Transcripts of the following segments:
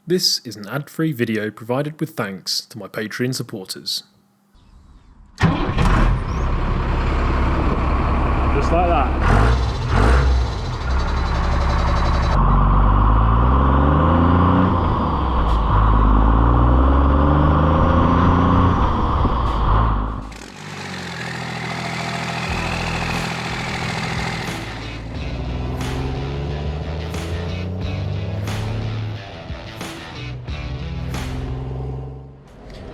This is an ad-free video provided with thanks to my Patreon supporters. Just like that.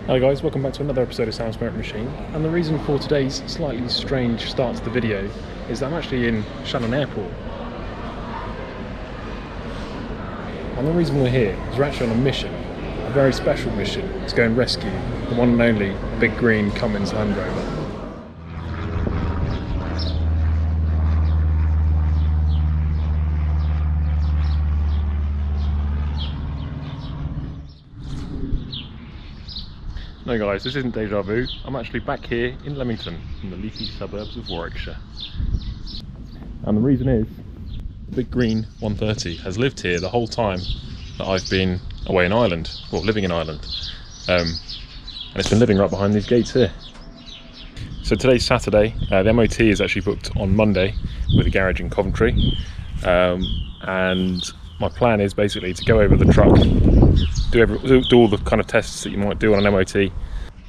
Hi guys, welcome back to another episode of Sam's Merit Machine, and the reason for today's slightly strange start to the video is that I'm actually in Shannon Airport. And the reason we're here is we're actually on a mission, a very special mission, to go and rescue the one and only big green Cummins Land Rover. No guys, this isn't deja vu. I'm actually back here in Leamington, in the leafy suburbs of Warwickshire. And the reason is, the big green 130 has lived here the whole time that I've been away in Ireland, well, living in Ireland. And it's been living right behind these gates here. So today's Saturday, the MOT is actually booked on Monday with a garage in Coventry. And my plan is basically to go over the truck, do all the kind of tests that you might do on an MOT,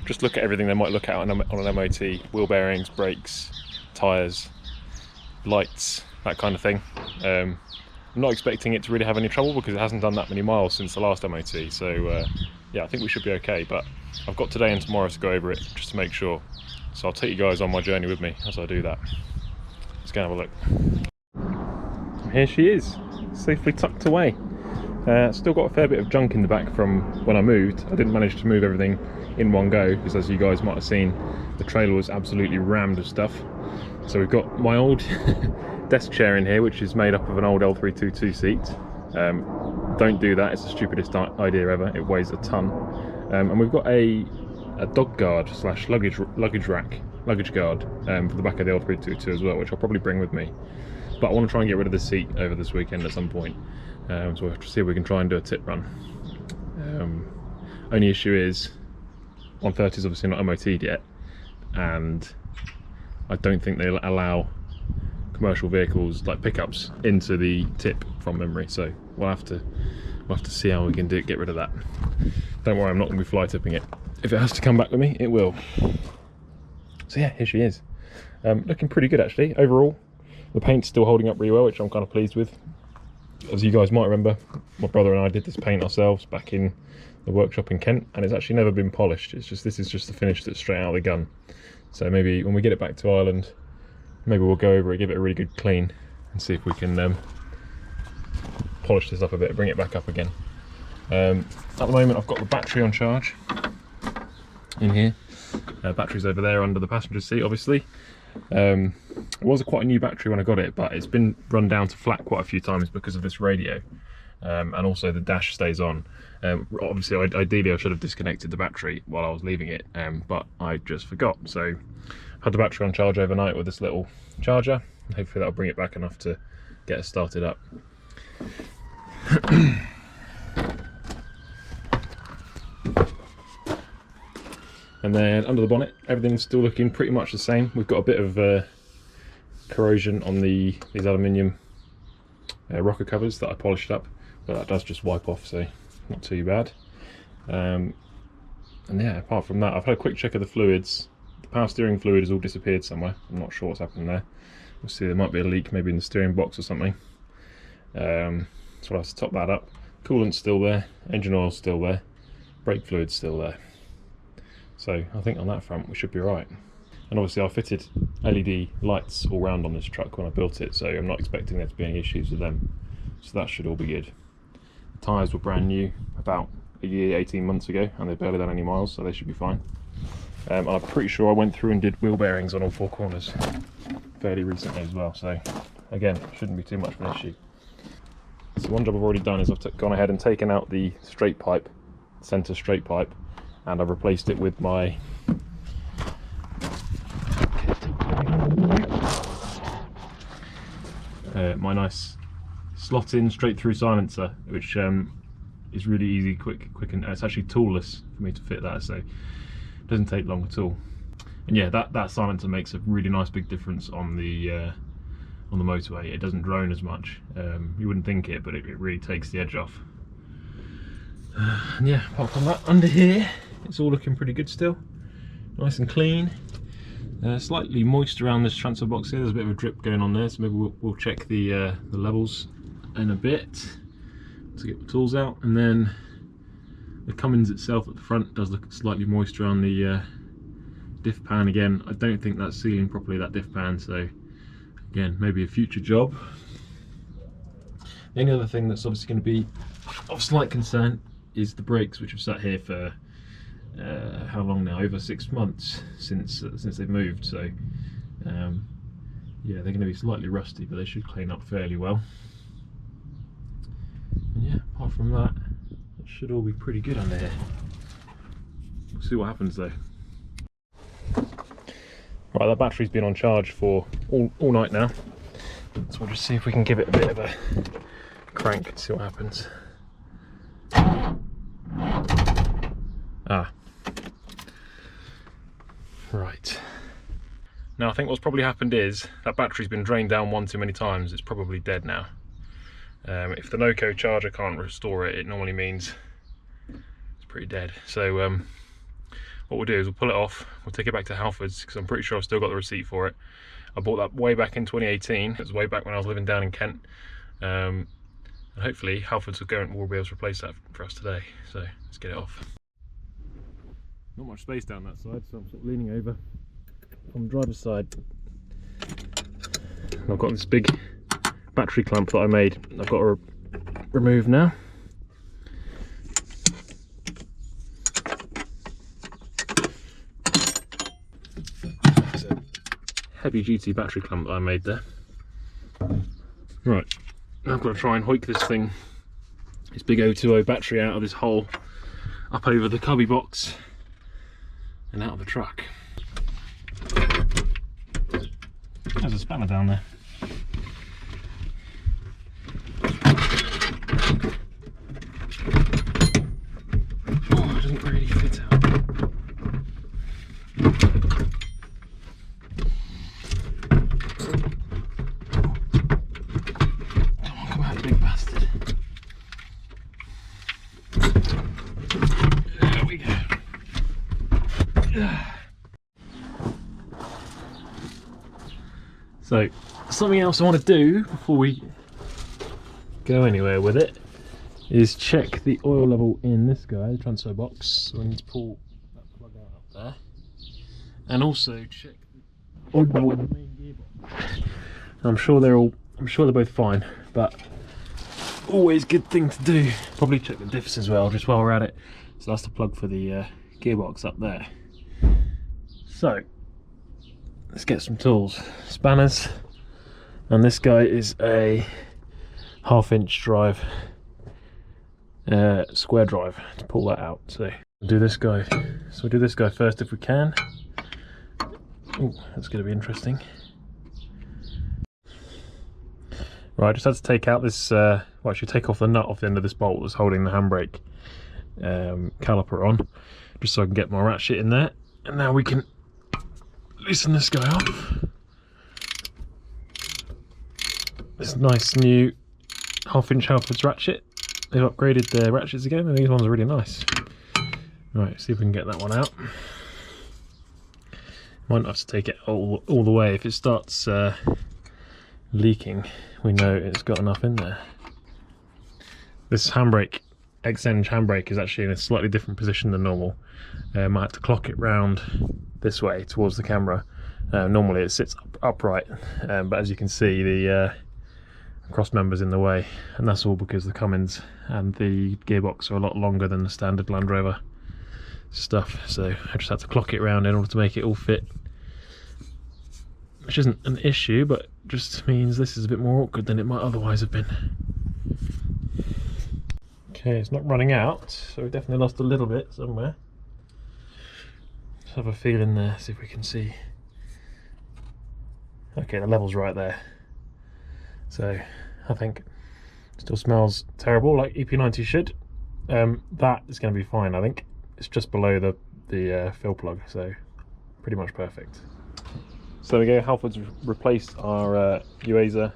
just look at everything they might look at on an MOT, wheel bearings, brakes, tyres, lights, that kind of thing. I'm not expecting it to really have any trouble because it hasn't done that many miles since the last MOT, so yeah, I think we should be okay, but I've got today and tomorrow to go over it just to make sure. So I'll take you guys on my journey with me as I do that. Let's go and have a look. Here she is, safely tucked away. Still got a fair bit of junk in the back from when I moved. I didn't manage to move everything in one go because, as you guys might have seen, the trailer was absolutely rammed with stuff. So we've got my old desk chair in here, which is made up of an old L322 seat. Don't do that, it's the stupidest idea ever. It weighs a ton. And we've got a dog guard slash luggage guard for the back of the L322 as well, which I'll probably bring with me. But I want to try and get rid of the seat over this weekend at some point. So we'll have to see if we can try and do a tip run. Only issue is 130 is obviously not MOT'd yet, and I don't think they'll allow commercial vehicles like pickups into the tip from memory. So we'll have to see how we can get rid of that. Don't worry, I'm not going to be fly tipping it. If it has to come back with me, it will. So yeah, here she is. Looking pretty good actually overall. The paint's still holding up really well, which I'm kind of pleased with. As you guys might remember, my brother and I did this paint ourselves back in the workshop in Kent, and it's actually never been polished. It's just, this is just the finish that's straight out of the gun. So maybe when we get it back to Ireland, maybe we'll go over it, give it a really good clean, and see if we can polish this up a bit, bring it back up again. At the moment I've got the battery on charge in here. Battery's over there under the passenger seat, obviously. It was quite a new battery when I got it, but it's been run down to flat quite a few times because of this radio, and also the dash stays on. Obviously, ideally I should have disconnected the battery while I was leaving it, but I just forgot. So I had the battery on charge overnight with this little charger, and hopefully that'll bring it back enough to get us started up. And then under the bonnet, everything's still looking pretty much the same. We've got a bit of corrosion on these aluminium rocker covers that I polished up, but that does just wipe off, so not too bad. And yeah, apart from that, I've had a quick check of the fluids. The power steering fluid has all disappeared somewhere. I'm not sure what's happening there. We'll see, there might be a leak maybe in the steering box or something. So I'll have to top that up. Coolant's still there, engine oil's still there, brake fluid's still there. So I think on that front we should be right. And obviously I fitted LED lights all round on this truck when I built it, so I'm not expecting there to be any issues with them. So that should all be good. The tyres were brand new about a year, 18 months ago, and they've barely done any miles, so they should be fine. And I'm pretty sure I went through and did wheel bearings on all four corners fairly recently as well, so again, shouldn't be too much of an issue. So one job I've already done is I've gone ahead and taken out the straight pipe, centre straight pipe, and I've replaced it with my my nice slot-in straight-through silencer, which is really easy, quick, and it's actually toolless for me to fit that, so it doesn't take long at all. And yeah, that silencer makes a really nice big difference on the motorway. It doesn't drone as much. You wouldn't think it, but it really takes the edge off. And yeah, apart from that, under here it's all looking pretty good still, nice and clean. Slightly moist around this transfer box here. There's a bit of a drip going on there, so maybe we'll check the levels in a bit to get the tools out. And then the Cummins itself at the front does look slightly moist around the diff pan again. I don't think that's sealing properly, that diff pan, so again, maybe a future job. The only other thing that's obviously going to be of slight concern is the brakes, which have sat here for how long now? Over 6 months since they've moved. So yeah, they're going to be slightly rusty, but they should clean up fairly well. And yeah, apart from that, it should all be pretty good under here. We'll see what happens though. Right, that battery's been on charge for all night now, so we'll just see if we can give it a bit of a crank and see what happens. Right. Now I think what's probably happened is that battery's been drained down one too many times. It's probably dead now. If the no-code charger can't restore it, it normally means it's pretty dead. So what we'll do is we'll pull it off, we'll take it back to Halfords, because I'm pretty sure I've still got the receipt for it. I bought that way back in 2018, it was way back when I was living down in Kent. And hopefully Halfords will be able to replace that for us today. So let's get it off. Not much space down that side, so I'm sort of leaning over on the driver's side. I've got this big battery clamp that I made. I've got to remove now. It's a heavy duty battery clamp that I made there. Right, now I've got to try and hoik this thing, this big 020 battery out of this hole, up over the cubby box and out of the truck. There's a spanner down there. Oh, it doesn't really fit out. Come on, big bastard. There we go. So, something else I want to do before we go anywhere with it is check the oil level in this guy, the transfer box. So I need to pull that plug out up there, and also check the oil level in the main gearbox. I'm sure they're both fine, but always good thing to do. Probably check the diffs as well, just while we're at it. So that's the plug for the gearbox up there. So let's get some tools, spanners, and this guy is a 1/2 inch drive, square drive to pull that out. So we'll do this guy. So we'll do this guy first if we can. Ooh, that's going to be interesting. Right, I just had to take out this, well, actually take off the nut off the end of this bolt that's holding the handbrake caliper on, just so I can get my ratchet in there. And now we can loosen this guy off. This nice new 1/2 inch Halfords ratchet. They've upgraded their ratchets again, and these ones are really nice. Right, see if we can get that one out. Might not have to take it all the way. If it starts leaking, we know it's got enough in there. This handbrake, X-Eng handbrake, is actually in a slightly different position than normal. I might have to clock it round this way towards the camera. Normally it sits upright, but as you can see, the cross member's in the way, and that's all because the Cummins and the gearbox are a lot longer than the standard Land Rover stuff. So I just had to clock it round in order to make it all fit, which isn't an issue, but just means this is a bit more awkward than it might otherwise have been. Okay, it's not running out, so we definitely lost a little bit somewhere. Let's have a feel in there, see if we can see. Okay, the level's right there. So I think it still smells terrible, like EP90 should. That is going to be fine, I think. It's just below the fill plug, so pretty much perfect. So there we go, Halford's replaced our Uaza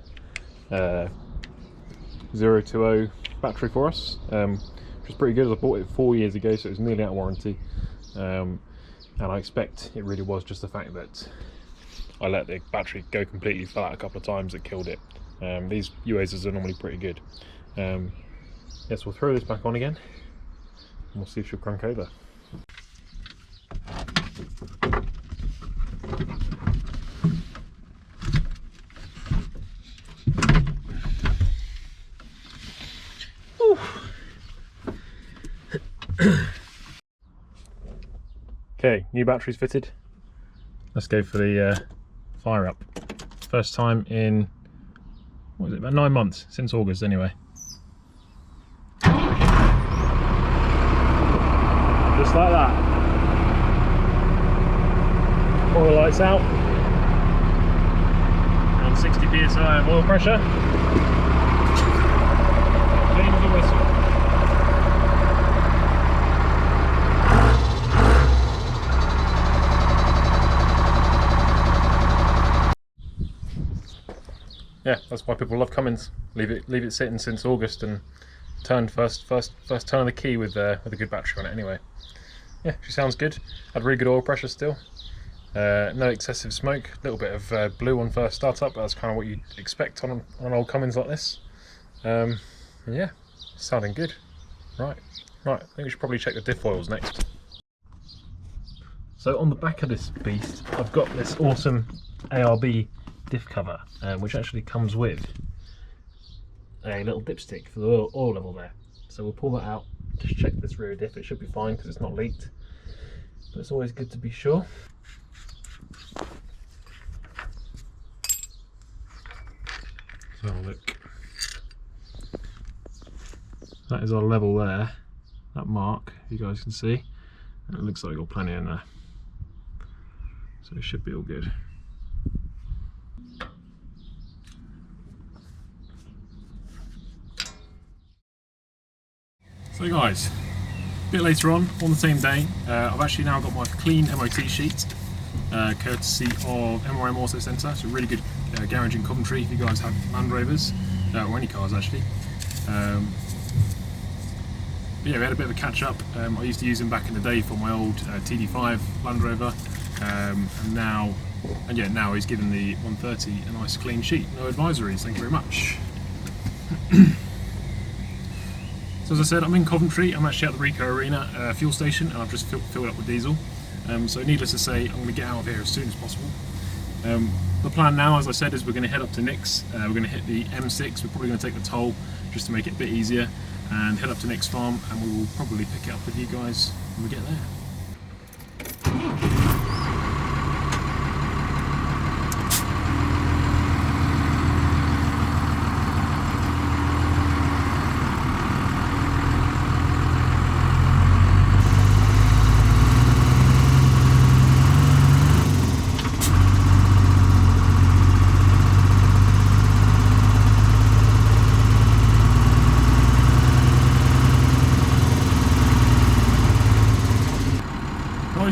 020 battery for us, which is pretty good. I bought it 4 years ago, so it was nearly out of warranty. And I expect it really was just the fact that I let the battery go completely flat a couple of times that killed it. These Uazas are normally pretty good. Yes, we'll throw this back on again and we'll see if she'll crank over. Okay, new batteries fitted. Let's go for the fire up. First time in, what was it, about 9 months, since August anyway. Just like that. Oil lights out. And 60 psi of oil pressure. Clean as a whistle. Yeah, that's why people love Cummins. Leave it sitting since August and turned first turn of the key with a good battery on it anyway. Yeah, she sounds good. Had really good oil pressure still. No excessive smoke. A little bit of blue on first startup, but that's kind of what you'd expect on an old Cummins like this. And yeah, sounding good. Right, I think we should probably check the diff oils next. So on the back of this beast, I've got this awesome ARB diff cover, which actually comes with a little dipstick for the oil level there. So we'll pull that out, just check this rear diff. It should be fine because it's not leaked, but it's always good to be sure. So look, that is our level there, that mark, you guys can see, and it looks like we've got plenty in there, so it should be all good. So guys, a bit later on the same day, I've actually now got my clean MOT sheet, courtesy of MRM Auto Centre. It's a really good garage in Coventry if you guys have Land Rovers, or any cars actually. But yeah, we had a bit of a catch up. I used to use them back in the day for my old TD5 Land Rover, and now he's given the 130 a nice clean sheet, no advisories, thank you very much. So as I said, I'm in Coventry. I'm actually at the Rico Arena fuel station, and I've just filled up with diesel. So needless to say, I'm going to get out of here as soon as possible. The plan now, as I said, is we're going to head up to Nick's. We're going to hit the M6. We're probably going to take the toll just to make it a bit easier, and head up to Nick's farm, and we will probably pick it up with you guys when we get there.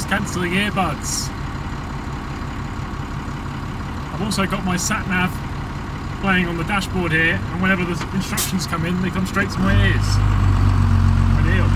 Cancelling earbuds. I've also got my sat nav playing on the dashboard here, and whenever the instructions come in, they come straight to my ears. Ideal.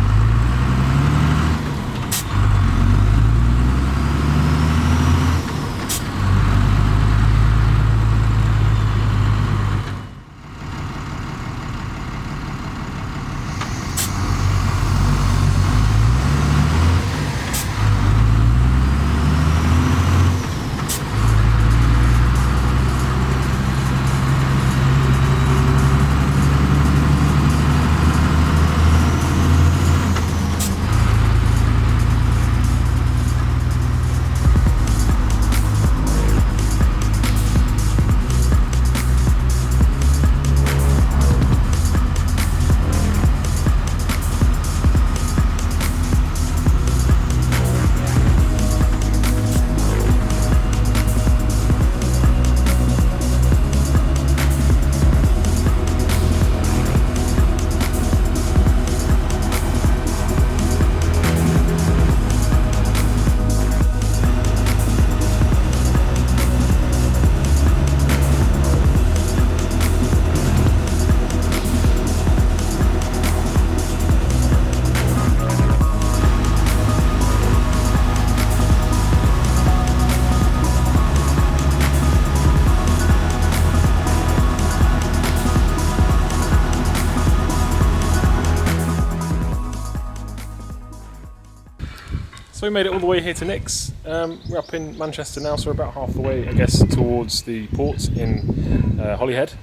So we made it all the way here to Nick's. We're up in Manchester now, so we're about half the way, I guess, towards the port in Holyhead.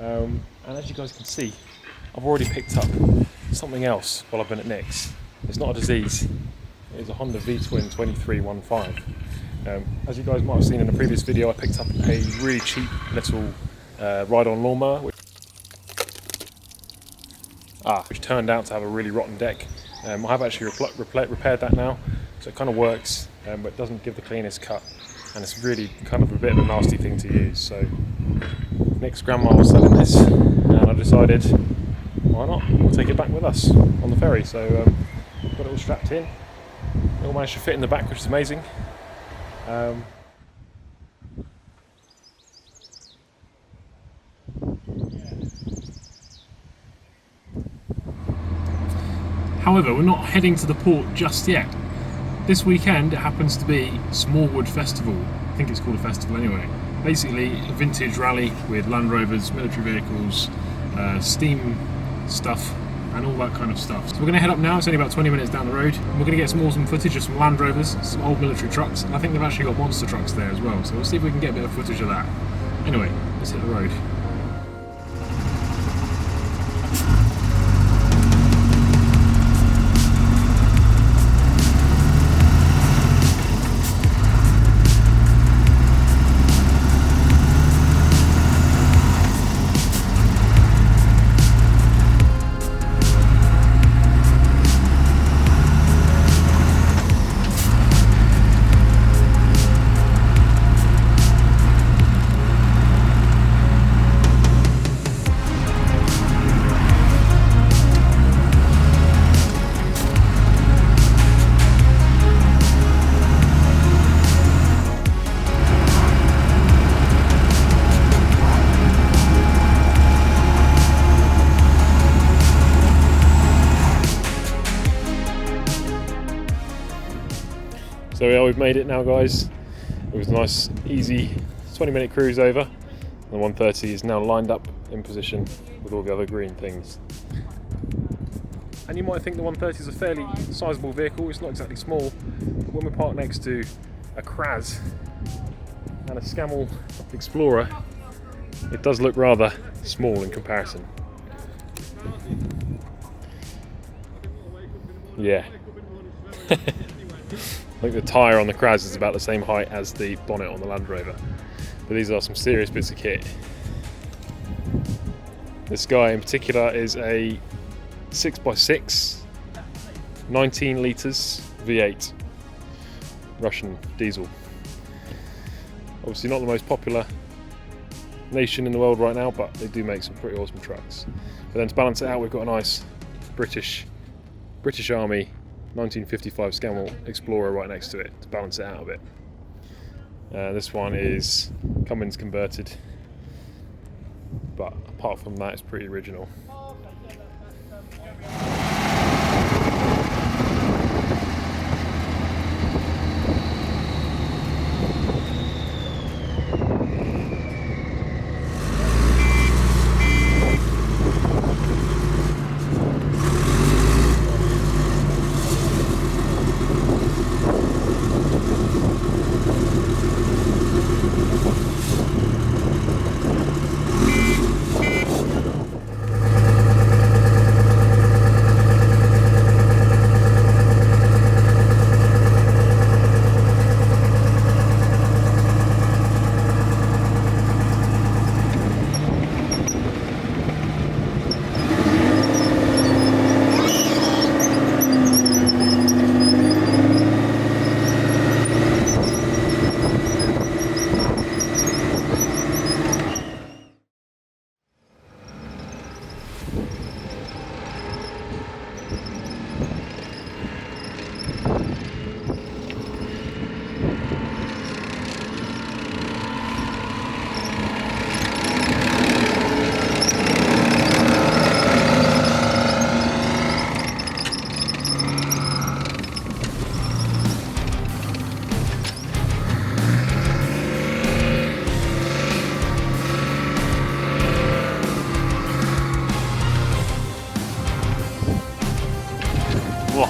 And as you guys can see, I've already picked up something else while I've been at Nick's. It's not a disease. It is a Honda V-Twin 2315. As you guys might have seen in a previous video, I picked up a really cheap little ride-on lawnmower, which turned out to have a really rotten deck. I have actually repaired that now, so it kind of works, but it doesn't give the cleanest cut, and it's really kind of a bit of a nasty thing to use. So Nick's grandma was selling this, and I decided, why not? We'll take it back with us on the ferry. So got it all strapped in. It all managed to fit in the back, which is amazing. However, we're not heading to the port just yet. This weekend it happens to be Smallwood Festival. I think it's called a festival anyway. Basically a vintage rally with Land Rovers, military vehicles, steam stuff and all that kind of stuff. So we're going to head up now. It's only about 20 minutes down the road. We're going to get some awesome footage of some Land Rovers, some old military trucks, and I think they've actually got monster trucks there as well. So we'll see if we can get a bit of footage of that. Anyway, let's hit the road. So yeah, we've made it now, guys. It was a nice, easy 20-minute cruise over. The 130 is now lined up in position with all the other green things. And you might think the 130 is a fairly sizable vehicle. It's not exactly small. But when we're parked next to a Kraz and a Scammell Explorer, it does look rather small in comparison. Yeah. I think the tyre on the Kraz is about the same height as the bonnet on the Land Rover. But these are some serious bits of kit. This guy in particular is a 6x6, 19 litres V8 Russian diesel. Obviously not the most popular nation in the world right now, but they do make some pretty awesome trucks. But then to balance it out, we've got a nice British Army 1955 Scammell Explorer right next to it to balance it out a bit. This one is Cummins converted, but apart from that, it's pretty original. Whoa.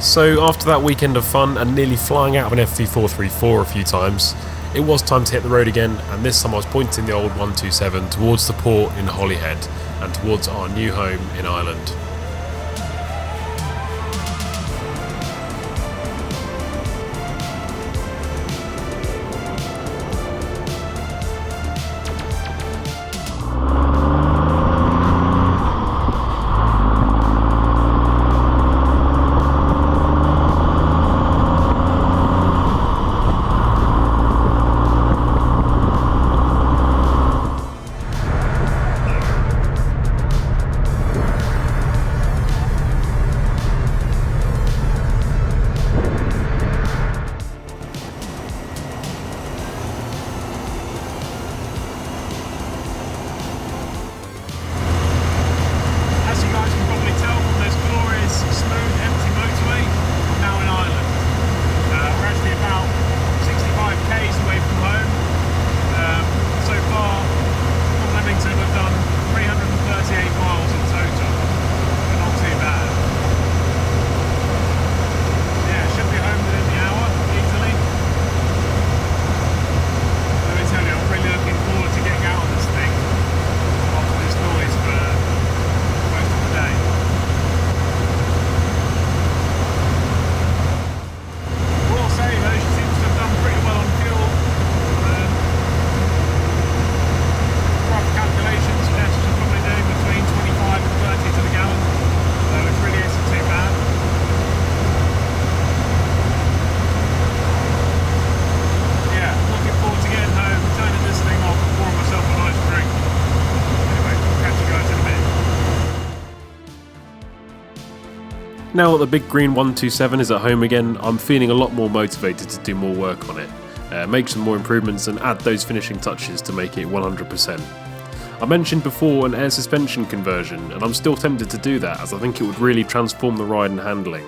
So after that weekend of fun and nearly flying out of an FT434 a few times, it was time to hit the road again, and this time I was pointing the old 127 towards the port in Holyhead and towards our new home in Ireland. Now that the big green 127 is at home again, I'm feeling a lot more motivated to do more work on it, make some more improvements and add those finishing touches to make it 100%. I mentioned before an air suspension conversion, and I'm still tempted to do that as I think it would really transform the ride and handling.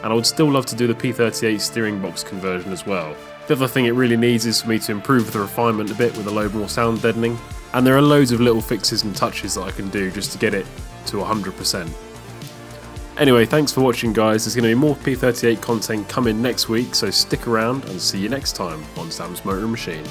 And I would still love to do the P38 steering box conversion as well. The other thing it really needs is for me to improve the refinement a bit with a load more sound deadening, and there are loads of little fixes and touches that I can do just to get it to 100%. Anyway, thanks for watching guys, there's going to be more P38 content coming next week, so stick around and see you next time on Sam's Motor Machine.